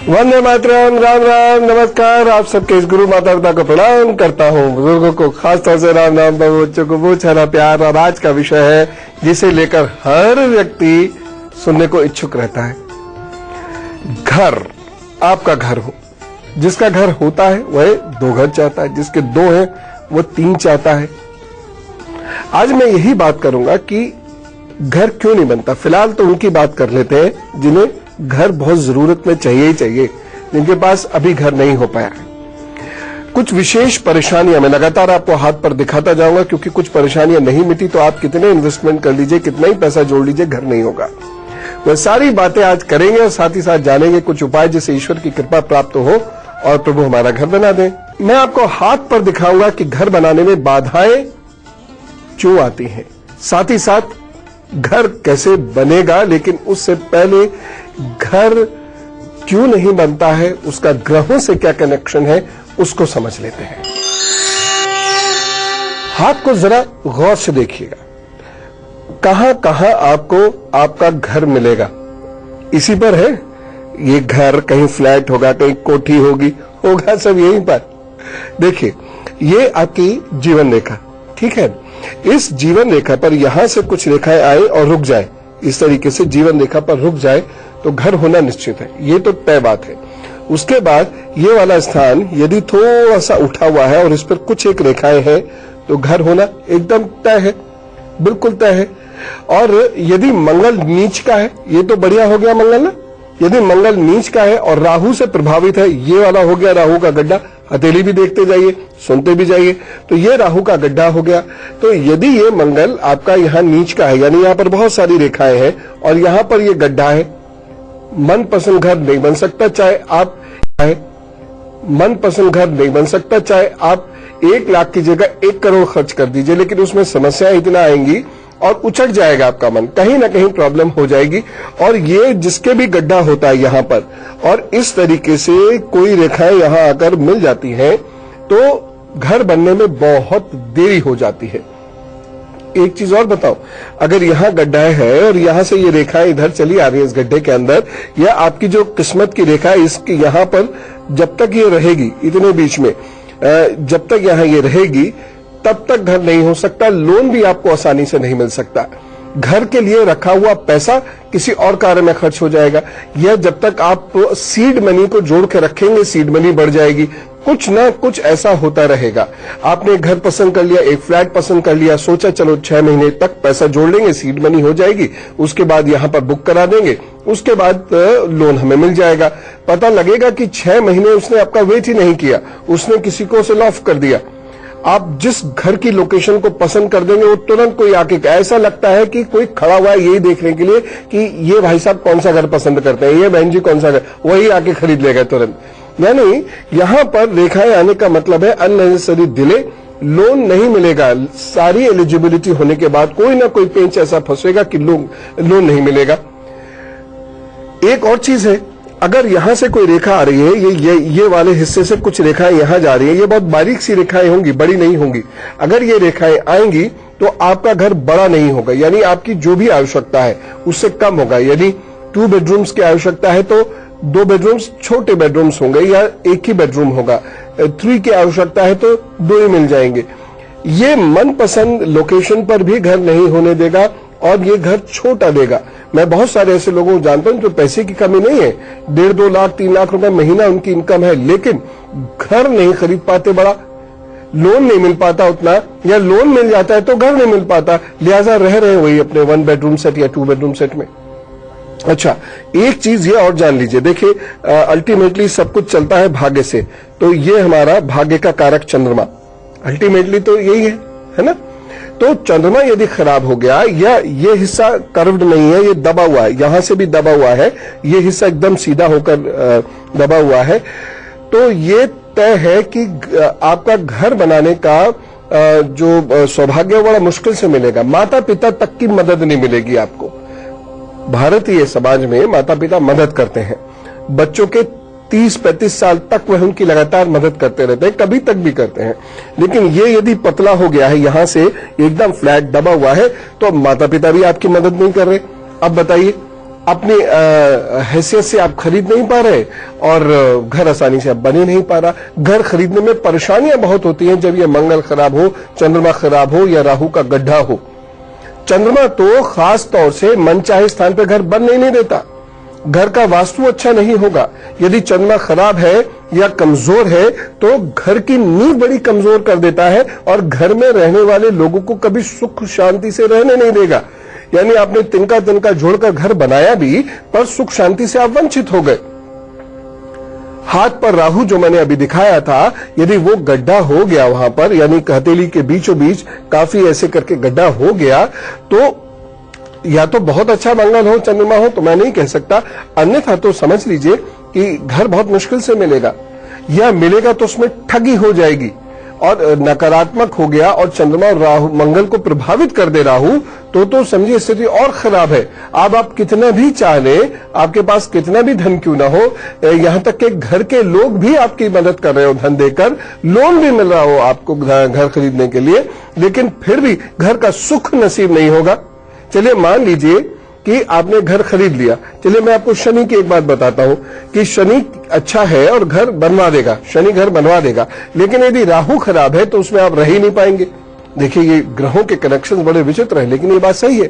वंदे मातरम, राम राम, नमस्कार। आप सबके इस गुरु माता पिता को प्रणाम करता हूँ। बुजुर्गों को खासतौर से राम राम, बच्चों को बहुत सारा प्यार। और आज का विषय है जिसे लेकर हर व्यक्ति सुनने को इच्छुक रहता है। घर, आपका घर हो। जिसका घर होता है वह 2 घर चाहता है, जिसके 2 हैं वो 3 चाहता है। आज मैं यही बात करूंगा कि घर क्यों नहीं बनता। फिलहाल तो उनकी बात कर लेते हैं जिन्हें घर बहुत जरूरत में चाहिए ही चाहिए, जिनके पास अभी घर नहीं हो पाया है। कुछ विशेष परेशानियां मैं लगातार आपको हाथ पर दिखाता जाऊंगा, क्योंकि कुछ परेशानियां नहीं मिटी तो आप कितने इन्वेस्टमेंट कर लीजिए, कितना ही पैसा जोड़ लीजिए, घर नहीं होगा। वह सारी बातें आज करेंगे और साथ ही साथ जानेंगे कुछ उपाय जिससे ईश्वर की कृपा प्राप्त हो और प्रभु हमारा घर बना दें। मैं आपको हाथ पर दिखाऊंगा कि घर बनाने में बाधाएं क्यों आती हैं, साथ ही साथ घर कैसे बनेगा। लेकिन उससे पहले घर क्यों नहीं बनता है, उसका ग्रहों से क्या कनेक्शन है, उसको समझ लेते हैं। हाथ को जरा गौर से देखिएगा, कहां कहां आपको आपका घर मिलेगा। इसी पर है ये घर, कहीं फ्लैट होगा, कहीं कोठी होगा सब यहीं पर। देखिए, ये आपकी जीवन रेखा, ठीक है। इस जीवन रेखा पर यहां से कुछ रेखाएं आए और रुक जाए, इस तरीके से जीवन रेखा पर रुक जाए तो घर होना निश्चित है, ये तो तय बात है। उसके बाद ये वाला स्थान यदि थोड़ा सा उठा हुआ है और इस पर कुछ एक रेखाएं हैं तो घर होना एकदम तय है, बिल्कुल तय है। और यदि मंगल नीच का है, ये तो बढ़िया हो गया मंगल ना। यदि मंगल नीच का है और राहु से प्रभावित है, ये वाला हो गया राहु का गड्ढा। हथेली भी देखते जाइए, सुनते भी जाइए, तो ये राहु का गड्ढा हो गया। तो यदि ये मंगल आपका यहाँ नीच का है, यानी यहाँ पर बहुत सारी रेखाएं हैं और यहाँ पर ये गड्ढा है, मनपसंद घर नहीं बन सकता। चाहे आप मनपसंद घर नहीं बन सकता, चाहे आप 1 लाख की जगह 1 करोड़ खर्च कर दीजिए, लेकिन उसमें समस्याएं इतना आएंगी और उचट जाएगा आपका मन, कहीं ना कहीं प्रॉब्लम हो जाएगी। और ये जिसके भी गड्ढा होता है यहाँ पर, और इस तरीके से कोई रेखाएं यहाँ आकर मिल जाती हैं तो घर बनने में बहुत देरी हो जाती है। एक चीज और बताओ, अगर यहाँ गड्ढा है और यहाँ से ये रेखाएं इधर चली आ रही है इस गड्ढे के अंदर, या आपकी जो किस्मत की रेखा है इसकी यहाँ पर जब तक ये रहेगी, इतने बीच में जब तक यहाँ ये रहेगी तब तक घर नहीं हो सकता। लोन भी आपको आसानी से नहीं मिल सकता। घर के लिए रखा हुआ पैसा किसी और कार्य में खर्च हो जाएगा, या जब तक आप सीड मनी को जोड़ के रखेंगे सीड मनी बढ़ जाएगी। कुछ ना कुछ ऐसा होता रहेगा। आपने एक घर पसंद कर लिया, एक फ्लैट पसंद कर लिया, सोचा चलो 6 महीने तक पैसा जोड़ लेंगे, सीड मनी हो जाएगी, उसके बाद यहां पर बुक करा देंगे, उसके बाद लोन हमें मिल जाएगा। पता लगेगा कि 6 महीने उसने आपका वेट ही नहीं किया, उसने किसी को सेल ऑफ कर दिया। आप जिस घर की लोकेशन को पसंद कर देंगे वो तुरंत कोई आके, ऐसा लगता है कि कोई खड़ा हुआ है यही देखने के लिए कि ये भाई साहब कौन सा घर पसंद करते हैं, ये बहन जी कौन सा घर, वही आके खरीद लेगा तुरंत। यानी यहां पर रेखाएं आने का मतलब है अननेसेसरी डिले, लोन नहीं मिलेगा। सारी एलिजिबिलिटी होने के बाद कोई ना कोई पेंच ऐसा फंसेगा कि लोन नहीं मिलेगा। एक और चीज है, अगर यहां से कोई रेखा आ रही है, ये वाले हिस्से से कुछ रेखाएं यहां जा रही है, ये बहुत बारीक सी रेखाएं होंगी, बड़ी नहीं होंगी। अगर ये रेखाएं आएंगी तो आपका घर बड़ा नहीं होगा, यानी आपकी जो भी आवश्यकता है उससे कम होगा। यदि 2 बेडरूम्स की आवश्यकता है तो 2 बेडरूम्स छोटे बेडरूम्स होंगे या 1 ही बेडरूम होगा। 3 की आवश्यकता है तो 2 ही मिल जाएंगे। ये मनपसंद लोकेशन पर भी घर नहीं होने देगा और ये घर छोटा देगा। मैं बहुत सारे ऐसे लोगों को जानता हूं जो पैसे की कमी नहीं है, 1.5-2 लाख 3 लाख रुपए महीना उनकी इनकम है, लेकिन घर नहीं खरीद पाते बड़ा, लोन नहीं मिल पाता उतना, या लोन मिल जाता है तो घर नहीं मिल पाता, लिहाजा रह रहे वही अपने 1 बेडरूम सेट या 2 बेडरूम सेट में। अच्छा, एक चीज ये और जान लीजिए, देखिए अल्टीमेटली सब कुछ चलता है भाग्य से, तो ये हमारा भाग्य का कारक चंद्रमा, अल्टीमेटली तो यही है ना। तो चंद्रमा यदि खराब हो गया, या ये हिस्सा कर्व्ड नहीं है, ये दबा हुआ है, यहां से भी दबा हुआ है, ये हिस्सा एकदम सीधा होकर दबा हुआ है, तो ये तय है कि आपका घर बनाने का जो सौभाग्य बड़ा मुश्किल से मिलेगा। माता पिता तक की मदद नहीं मिलेगी आपको। भारतीय समाज में माता पिता मदद करते हैं, बच्चों के 30-35 साल तक वह उनकी लगातार मदद करते रहते हैं, कभी तक भी करते हैं। लेकिन ये यदि पतला हो गया है, यहां से एकदम फ्लैट दबा हुआ है, तो अब माता पिता भी आपकी मदद नहीं कर रहे। अब बताइए अपनी हैसियत से आप खरीद नहीं पा रहे और घर आसानी से आप बने नहीं पा रहा। घर खरीदने में परेशानियां बहुत होती हैं जब ये मंगल खराब हो, चंद्रमा खराब हो या राहु का गड्ढा हो। चंद्रमा तो खास तौर से मनचाहे स्थान पर घर बनने नहीं देता। घर का वास्तु अच्छा नहीं होगा। यदि चंद्रमा खराब है या कमजोर है तो घर की नींव बड़ी कमजोर कर देता है और घर में रहने वाले लोगों को कभी सुख शांति से रहने नहीं देगा। यानी आपने तिनका तिनका जोड़कर घर बनाया भी, पर सुख शांति से आप वंचित हो गए। हाथ पर राहु जो मैंने अभी दिखाया था, यदि वो गड्ढा हो गया वहां पर, यानी हथेली के बीचों बीच काफी ऐसे करके गड्ढा हो गया, तो या तो बहुत अच्छा मंगल हो, चंद्रमा हो, तो मैं नहीं कह सकता। अन्यथा तो समझ लीजिए कि घर बहुत मुश्किल से मिलेगा, या मिलेगा तो उसमें ठगी हो जाएगी और नकारात्मक हो गया और चंद्रमा और राहु मंगल को प्रभावित कर दे राहु, तो समझिए स्थिति और खराब है। अब आप कितना भी चाह लें, आपके पास कितना भी धन क्यों ना हो, यहां तक कि घर के लोग भी आपकी मदद कर रहे हो, धन देकर, लोन भी मिल रहा हो आपको घर खरीदने के लिए, लेकिन फिर भी घर का सुख नसीब नहीं होगा। चलिए मान लीजिए कि आपने घर खरीद लिया। चलिए मैं आपको शनि की एक बात बताता हूं कि शनि अच्छा है और घर बनवा देगा, शनि घर बनवा देगा, लेकिन यदि राहु खराब है तो उसमें आप रह ही नहीं पाएंगे। देखिए ये ग्रहों के कनेक्शंस बड़े विचित्र हैं, लेकिन ये बात सही है।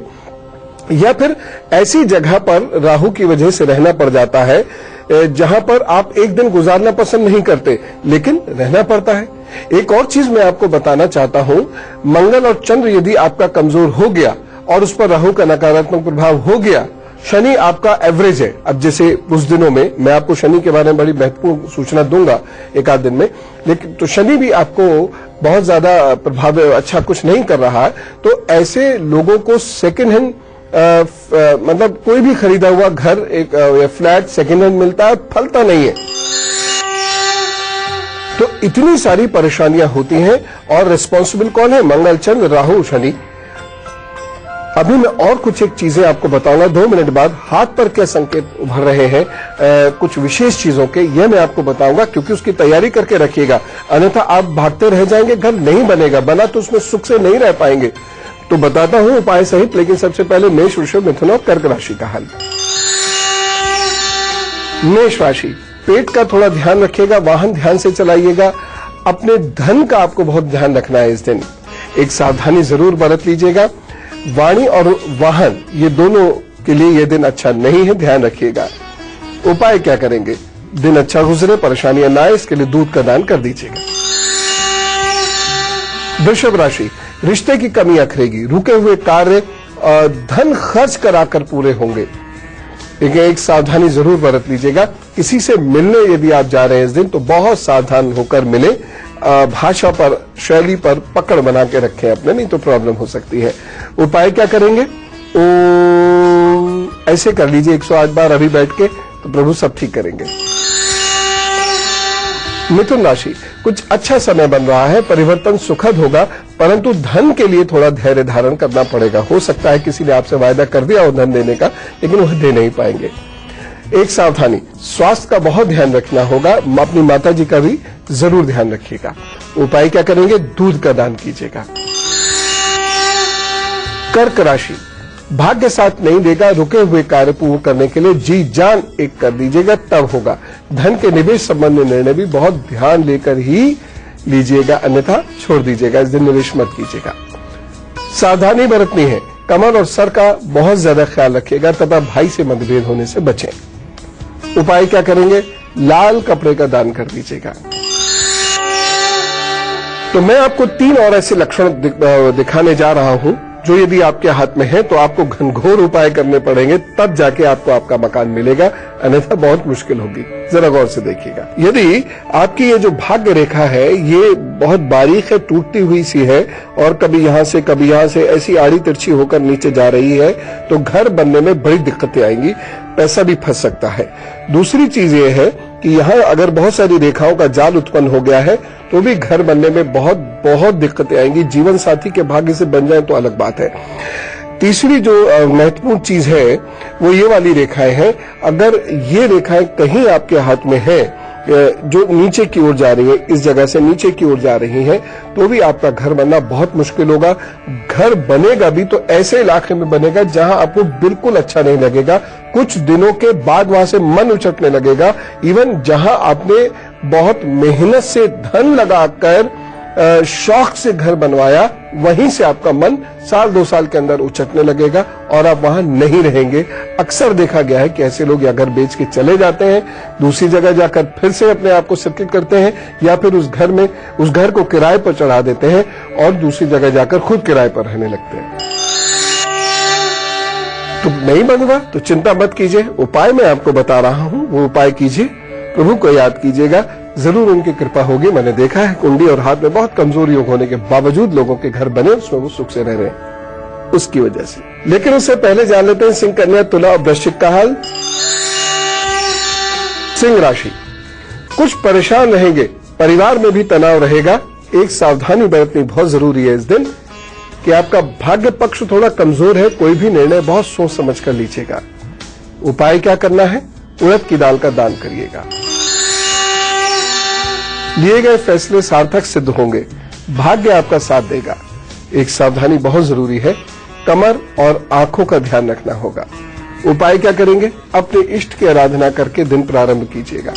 या फिर ऐसी जगह पर राहु की वजह से रहना पड़ जाता है जहां पर आप एक दिन गुजारना पसंद नहीं करते, लेकिन रहना पड़ता है। एक और चीज मैं आपको बताना चाहता हूं, मंगल और चंद्र यदि आपका कमजोर हो गया और उस पर राहु का नकारात्मक प्रभाव हो गया, शनि आपका एवरेज है। अब जैसे कुछ दिनों में मैं आपको शनि के बारे में बड़ी महत्वपूर्ण सूचना दूंगा एक आध दिन में, लेकिन तो शनि भी आपको बहुत ज्यादा प्रभाव अच्छा कुछ नहीं कर रहा है। तो ऐसे लोगों को सेकेंड हैंड मतलब कोई भी खरीदा हुआ घर, एक फ्लैट सेकेंड हैंड मिलता है, फलता नहीं है। तो इतनी सारी परेशानियां होती हैं और रिस्पॉन्सिबल कौन है? मंगल, चंद्र, राहु, शनि। अभी मैं और कुछ एक चीजें आपको बताऊंगा 2 मिनट बाद। हाथ पर क्या संकेत उभर रहे हैं कुछ विशेष चीजों के, यह मैं आपको बताऊंगा, क्योंकि उसकी तैयारी करके रखिएगा, अन्यथा आप भागते रह जाएंगे, घर नहीं बनेगा, बना तो उसमें सुख से नहीं रह पाएंगे। तो बताता हूं उपाय सहित, लेकिन सबसे पहले मेष, वृषभ, मिथुन और कर्क राशि का हाल। मेष राशि, पेट का थोड़ा ध्यान रखिएगा, वाहन ध्यान से चलाइएगा, अपने धन का आपको बहुत ध्यान रखना है। इस दिन एक सावधानी जरूर बरत लीजिएगा। वाणी और वाहन ये दोनों के लिए यह दिन अच्छा नहीं है, ध्यान रखिएगा। उपाय क्या करेंगे? दिन अच्छा गुजरे, परेशानियां ना आए, इसके लिए दूध का दान कर दीजिएगा। वृषभ राशि, रिश्ते की कमी अखरेगी, रुके हुए कार्य धन खर्च कराकर पूरे होंगे। लेकिन एक सावधानी जरूर बरत लीजिएगा, किसी से मिलने यदि आप जा रहे हैं इस दिन तो बहुत सावधान होकर मिले। भाषा पर, शैली पर पकड़ बना के रखें अपने, नहीं तो प्रॉब्लम हो सकती है। उपाय क्या करेंगे? ऐसे कर लीजिए 108 बार अभी बैठ के, तो प्रभु सब ठीक करेंगे। मिथुन राशि, कुछ अच्छा समय बन रहा है, परिवर्तन सुखद होगा, परंतु धन के लिए थोड़ा धैर्य धारण करना पड़ेगा। हो सकता है किसी ने आपसे वायदा कर दिया हो धन देने का, लेकिन वह दे नहीं पाएंगे। एक सावधानी, स्वास्थ्य का बहुत ध्यान रखना होगा, अपनी माताजी का भी जरूर ध्यान रखिएगा। उपाय क्या करेंगे? दूध का दान कीजिएगा। कर्क राशि, भाग्य साथ नहीं देगा, रुके हुए कार्य पूर्ण करने के लिए जी जान एक कर दीजिएगा, तब होगा। धन के निवेश संबंधी निर्णय भी बहुत ध्यान लेकर ही लीजिएगा, अन्यथा छोड़ दीजिएगा। इस दिन निवेश मत कीजिएगा। सावधानी बरतनी है, कमर और सर का बहुत ज्यादा ख्याल रखिएगा तथा भाई से मतभेद होने से बचें। उपाय क्या करेंगे? लाल कपड़े का दान कर दीजिएगा। तो मैं आपको 3 और ऐसे लक्षण दिखाने जा रहा हूं जो यदि आपके हाथ में है तो आपको घनघोर उपाय करने पड़ेंगे, तब जाके आपको आपका मकान मिलेगा, अन्यथा बहुत मुश्किल होगी। जरा गौर से देखिएगा। यदि आपकी ये जो भाग्य रेखा है ये बहुत बारीक है, टूटती हुई सी है और कभी यहां से ऐसी आड़ी तिरछी होकर नीचे जा रही है, तो घर बनने में बड़ी दिक्कतें आएंगी, पैसा भी फंस सकता है। दूसरी चीज ये है कि यहाँ अगर बहुत सारी रेखाओं का जाल उत्पन्न हो गया है तो भी घर बनने में बहुत बहुत दिक्कतें आएंगी। जीवन साथी के भाग्य से बन जाए तो अलग बात है। तीसरी जो महत्वपूर्ण चीज है वो ये वाली रेखाएं हैं। अगर ये रेखाएं कहीं आपके हाथ में है जो नीचे की ओर जा रही है, इस जगह से नीचे की ओर जा रही हैं, तो भी आपका घर बनना बहुत मुश्किल होगा। घर बनेगा भी तो ऐसे इलाके में बनेगा जहां आपको बिल्कुल अच्छा नहीं लगेगा। कुछ दिनों के बाद वहां से मन उचटने लगेगा। इवन जहां आपने बहुत मेहनत से धन लगाकर शौक से घर बनवाया, वहीं से आपका मन 1-2 साल के अंदर उचटने लगेगा और आप वहां नहीं रहेंगे। अक्सर देखा गया है कि ऐसे लोग या घर बेच के चले जाते हैं, दूसरी जगह जाकर फिर से अपने आप को सेटल करते हैं, या फिर उस घर को किराए पर चढ़ा देते हैं और दूसरी जगह जाकर खुद किराए पर रहने लगते हैं। तो नहीं बनेगा तो चिंता मत कीजिए, उपाय मैं आपको बता रहा हूं, वो उपाय कीजिए, प्रभु को याद कीजिएगा, जरूर उनकी कृपा होगी। मैंने देखा है कुंडली और हाथ में बहुत कमजोर योग होने के बावजूद लोगों के घर बने, उसमें वो सुख से रह रहे हैं उसकी वजह से। लेकिन उससे पहले जान लेते हैं सिंह, कन्या, तुला और वृश्चिक का हाल। सिंह राशि, कुछ परेशान रहेंगे, परिवार में भी तनाव रहेगा। एक सावधानी बरतनी बहुत जरूरी है इस दिन कि आपका भाग्य पक्ष थोड़ा कमजोर है, कोई भी निर्णय बहुत सोच समझ कर लीजिएगा। उपाय क्या करना है? उड़द की दाल का दान करिएगा। लिए गए फैसले सार्थक सिद्ध होंगे, भाग्य आपका साथ देगा। एक सावधानी बहुत जरूरी है, कमर और आंखों का ध्यान रखना होगा। उपाय क्या करेंगे? अपने इष्ट की आराधना करके दिन प्रारंभ कीजिएगा।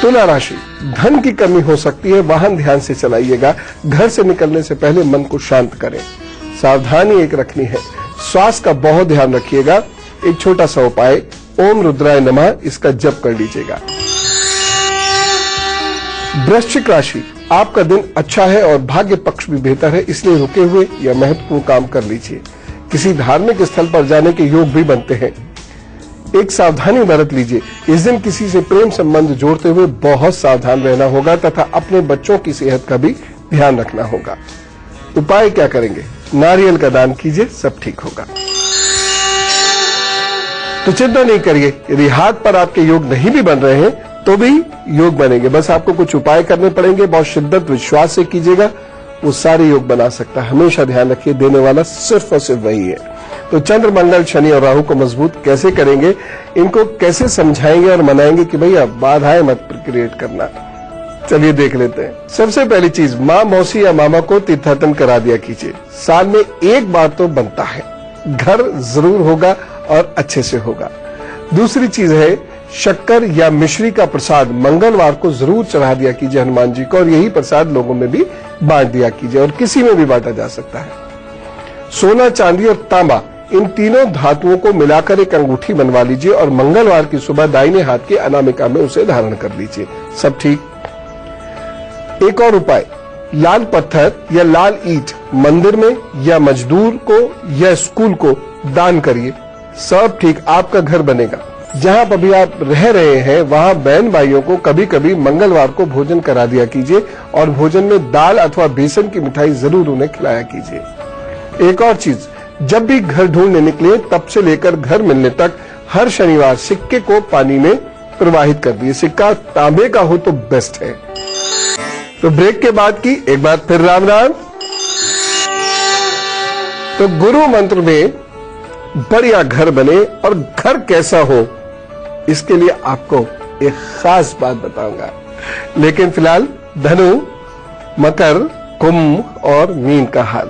तुला राशि, धन की कमी हो सकती है, वाहन ध्यान से चलाइएगा। घर से निकलने से पहले मन को शांत करें। सावधानी एक रखनी है, स्वास्थ्य का बहुत ध्यान रखिएगा। एक छोटा सा उपाय, ओम रुद्राय नमः, इसका जप कर लीजिएगा। वृश्चिक राशि, आपका दिन अच्छा है और भाग्य पक्ष भी बेहतर है, इसलिए रुके हुए या महत्वपूर्ण काम कर लीजिए। किसी धार्मिक स्थल पर जाने के योग भी बनते हैं। एक सावधानी बरत लीजिए, इस दिन किसी से प्रेम संबंध जोड़ते हुए बहुत सावधान रहना होगा तथा अपने बच्चों की सेहत का भी ध्यान रखना होगा। उपाय क्या करेंगे? नारियल का दान कीजिए, सब ठीक होगा। तो चिंता नहीं करिए, यदि हाथ पर आपके योग नहीं भी बन रहे हैं तो भी योग बनेंगे। बस आपको कुछ उपाय करने पड़ेंगे, बहुत शिद्दत विश्वास से कीजिएगा, वो सारे योग बना सकता है। हमेशा ध्यान रखिए, देने वाला सिर्फ और सिर्फ वही है। तो चंद्र, मंगल, शनि और राहु को मजबूत कैसे करेंगे, इनको कैसे समझाएंगे और मनाएंगे कि भैया बाधाएं मत क्रिएट करना। चलिए देख लेते हैं। सबसे पहली चीज, माँ, मौसी या मामा को तीर्थाटन करा दिया कीजिए। साल में एक बार तो बनता है, घर जरूर होगा और अच्छे से होगा। दूसरी चीज है, शक्कर या मिश्री का प्रसाद मंगलवार को जरूर चढ़ा दिया कीजिए हनुमान जी को, और यही प्रसाद लोगों में भी बांट दिया कीजिए, और किसी में भी बांटा जा सकता है। सोना, चांदी और तांबा, इन तीनों धातुओं को मिलाकर एक अंगूठी बनवा लीजिए और मंगलवार की सुबह दाहिने हाथ के अनामिका में उसे धारण कर लीजिए, सब ठीक। एक और उपाय, लाल पत्थर या लाल ईंट मंदिर में या मजदूर को या स्कूल को दान करिए, सब ठीक, आपका घर बनेगा। जहां पर भी आप रह रहे हैं वहां बहन भाइयों को कभी कभी मंगलवार को भोजन करा दिया कीजिए और भोजन में दाल अथवा बेसन की मिठाई जरूर उन्हें खिलाया कीजिए। एक और चीज, जब भी घर ढूंढने निकले तब से लेकर घर मिलने तक हर शनिवार सिक्के को पानी में प्रवाहित कर दिए। सिक्का तांबे का हो तो बेस्ट है। तो ब्रेक के बाद की एक बार फिर राम राम। तो गुरु मंत्र में बढ़िया घर बने और घर कैसा हो, इसके लिए आपको एक खास बात बताऊंगा। लेकिन फिलहाल धनु, मकर, कुंभ और मीन का हाल।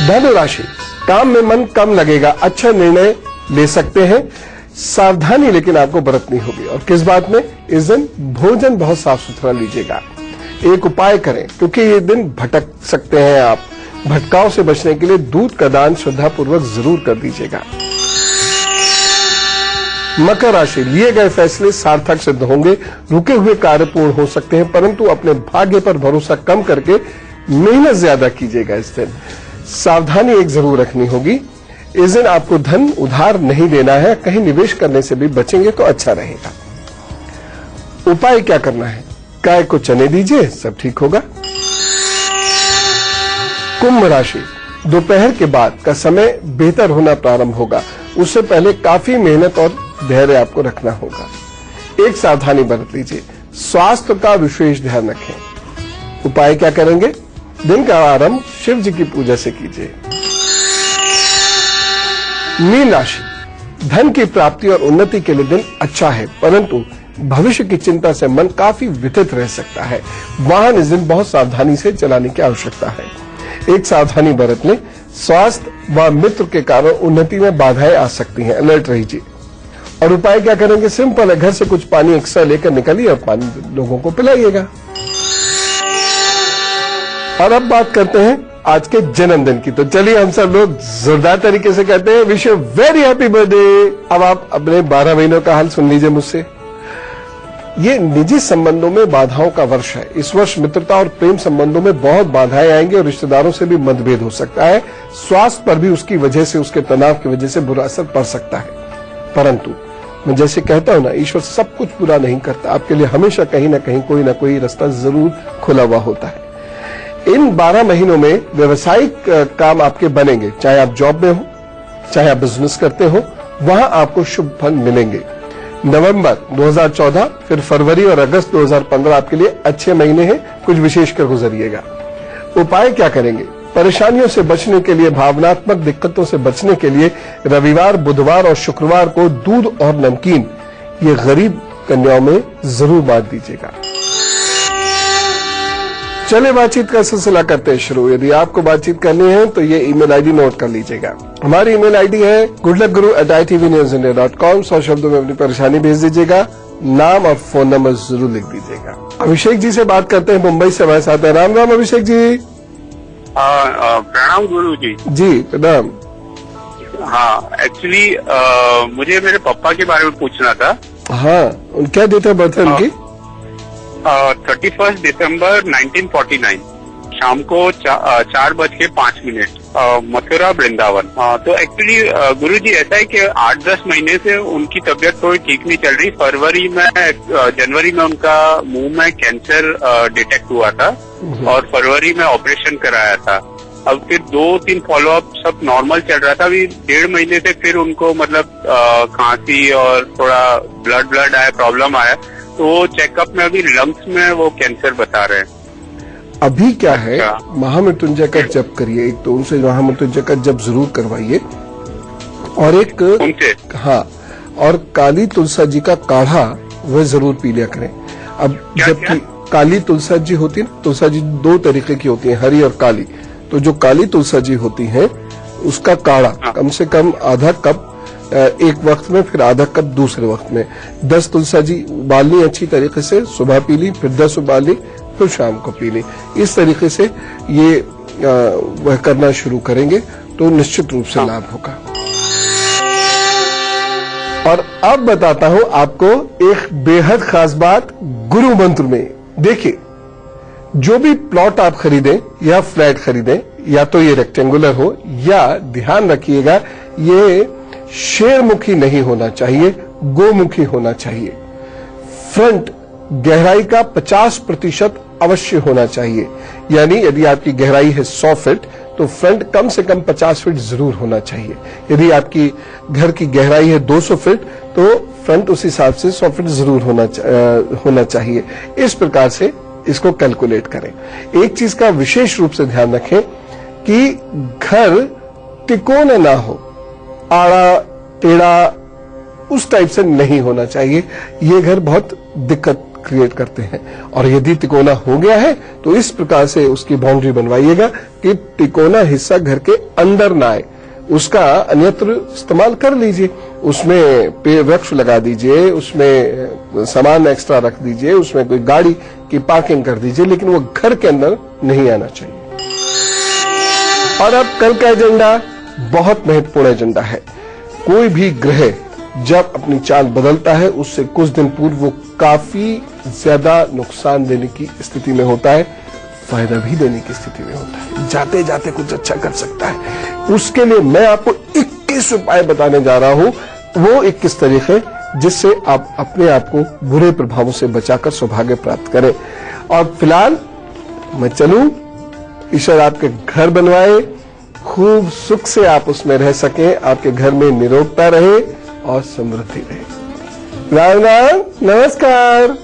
धनु राशि, काम में मन कम लगेगा, अच्छा निर्णय ले सकते हैं, सावधानी लेकिन आपको बरतनी होगी। और किस बात में? इस दिन भोजन बहुत साफ सुथरा लीजिएगा। एक उपाय करें, क्योंकि ये दिन भटक सकते हैं आप। भटकाव से बचने के लिए दूध का दान श्रद्धापूर्वक जरूर कर दीजिएगा। मकर राशि, लिए गए फैसले सार्थक सिद्ध होंगे, रुके हुए कार्य पूर्ण हो सकते हैं, परंतु अपने भाग्य पर भरोसा कम करके मेहनत ज्यादा कीजिएगा। इस दिन सावधानी एक जरूर रखनी होगी। इस दिन आपको धन उधार नहीं देना है, कहीं निवेश करने से भी बचेंगे तो अच्छा रहेगा। उपाय क्या करना है? गाय को चने दीजिए, सब ठीक होगा। कुंभ राशि, दोपहर के बाद का समय बेहतर होना प्रारंभ होगा, उससे पहले काफी मेहनत और धैर्य आपको रखना होगा। एक सावधानी बरत लीजिए, स्वास्थ्य का विशेष ध्यान रखें। उपाय क्या करेंगे? दिन का आरंभ शिव जी की पूजा से कीजिए। मीन राशि, धन की प्राप्ति और उन्नति के लिए दिन अच्छा है, परंतु भविष्य की चिंता से मन काफी व्यथित रह सकता है। वाहन इस दिन बहुत सावधानी से चलाने की आवश्यकता है। एक सावधानी बरत लें, स्वास्थ्य व मित्र के कारण उन्नति में बाधाएं आ सकती हैं, अलर्ट रहिए। और उपाय क्या करेंगे? सिंपल है, घर से कुछ पानी एक्स्ट्रा लेकर निकलिए और पानी लोगों को पिलाइएगा। और अब बात करते हैं आज के जन्मदिन की। तो चलिए हम सब लोग जोरदार तरीके से कहते हैं wish you very happy birthday. अब आप अपने 12 महीनों का हाल सुन लीजिए मुझसे। ये निजी संबंधों में बाधाओं का वर्ष है। इस वर्ष मित्रता और प्रेम संबंधों में बहुत बाधाएं आएंगी और रिश्तेदारों से भी मतभेद हो सकता है। स्वास्थ्य पर भी उसकी वजह से, उसके तनाव की वजह से बुरा असर पड़ सकता है। परंतु मैं जैसे कहता हूं ना, ईश्वर सब कुछ पूरा नहीं करता। आपके लिए हमेशा कहीं ना कोई रास्ता जरूर खुला हुआ होता है। इन 12 महीनों में व्यवसायिक काम आपके बनेंगे, चाहे आप जॉब में हो, चाहे आप बिजनेस करते हो, वहां आपको शुभ फल मिलेंगे। नवंबर 2014, फिर फरवरी और अगस्त 2015 आपके लिए अच्छे महीने हैं, कुछ विशेष कर गुजरिएगा। उपाय क्या करेंगे? परेशानियों से बचने के लिए, भावनात्मक दिक्कतों से बचने के लिए रविवार, बुधवार और शुक्रवार को दूध और नमकीन ये गरीब कन्याओं में जरूर बांट दीजिएगा। चले बातचीत का सिलसिला करते हैं शुरू। यदि आपको बातचीत करनी है तो ये ईमेल आईडी नोट कर लीजिएगा। हमारी ईमेल आईडी है goodluckguru@itvnewsindia.com। 100 शब्दों में अपनी परेशानी भेज दीजिएगा, नाम और फोन नंबर जरूर लिख दीजिएगा। अभिषेक जी से बात करते हैं, मुंबई से हमारे साथ है। राम राम अभिषेक जी। प्रणाम गुरु जी। जी प्रणाम। हाँ, एक्चुअली मुझे मेरे पापा के बारे में पूछना था। हाँ, क्या डेट ऑफ बर्थ है उनकी? 31 दिसंबर 1949, शाम को 4:05, मथुरा वृंदावन। तो एक्चुअली गुरु जी ऐसा है कि 8-10 महीने से उनकी तबीयत थोड़ी ठीक नहीं चल रही। जनवरी में उनका मुंह में कैंसर डिटेक्ट हुआ था और फरवरी में ऑपरेशन कराया था। अब फिर 2-3 फॉलोअप सब नॉर्मल चल रहा था। अभी 1.5 महीने से फिर उनको मतलब खांसी और थोड़ा ब्लड आया, प्रॉब्लम आया। तो चेकअप में अभी लंग्स में वो कैंसर बता रहे हैं। अभी क्या है, महामृत्युंजय का जप करिए। एक तो उनसे महामृत्युंजय का जप जरूर करवाइए, और एक उनसे हाँ, और काली तुलसा जी का काढ़ा वह जरूर पी लिया करें। अब जबकि काली तुलसा जी होती है, तुलसा जी 2 तरीके की होती है, हरी और काली। तो जो काली तुलसा जी होती है उसका काढ़ा कम से कम आधा कप एक वक्त में, फिर आधा कप दूसरे वक्त में। 10 तुलसा जी उबालनी अच्छी तरीके से, सुबह पी ली, फिर 10 उबाल ली, फिर शाम को पी ली। इस तरीके से ये वह करना शुरू करेंगे तो निश्चित रूप से लाभ होगा। और अब बताता हूं आपको एक बेहद खास बात गुरु मंत्र में। देखिए, जो भी प्लॉट आप खरीदें या फ्लैट खरीदें, या तो ये रेक्टेंगुलर हो, या ध्यान रखिएगा ये शेरमुखी नहीं होना चाहिए, गोमुखी होना चाहिए। फ्रंट गहराई का 50% अवश्य होना चाहिए। यानी यदि आपकी गहराई है 100 फीट तो फ्रंट कम से कम 50 फीट जरूर होना चाहिए। यदि आपकी घर की गहराई है 200 फीट तो फ्रंट उस हिसाब से 100 फीट जरूर होना चाहिए। इस प्रकार से इसको कैलकुलेट करें। एक चीज का विशेष रूप से ध्यान रखें कि घर तिकोना ना हो, आड़ा टेढ़ा उस टाइप से नहीं होना चाहिए। ये घर बहुत दिक्कत क्रिएट करते हैं। और यदि तिकोना हो गया है तो इस प्रकार से उसकी बाउंड्री बनवाइएगा कि तिकोना हिस्सा घर के अंदर ना आए। उसका अन्यत्र इस्तेमाल कर लीजिए, उसमें पेड़ वृक्ष लगा दीजिए, उसमें सामान एक्स्ट्रा रख दीजिए, उसमें कोई गाड़ी की पार्किंग कर दीजिए, लेकिन वो घर के अंदर नहीं आना चाहिए। और अब कल का एजेंडा बहुत महत्वपूर्ण एजेंडा है। कोई भी ग्रह जब अपनी चाल बदलता है उससे कुछ दिन पूर्व वो काफी ज्यादा नुकसान देने की स्थिति में होता है, फायदा भी देने की स्थिति में होता है। जाते जाते कुछ अच्छा कर सकता है। उसके लिए मैं आपको 21 उपाय बताने जा रहा हूं। वो 21 तरीके जिससे आप अपने आप को बुरे प्रभावों से बचाकर सौभाग्य प्राप्त करें। और फिलहाल मैं चलूं, ईश्वर आपके घर बनवाए, खूब सुख से आप उसमें रह सकें, आपके घर में निरोगता रहे और समृद्धि रहे। राम राम, नमस्कार।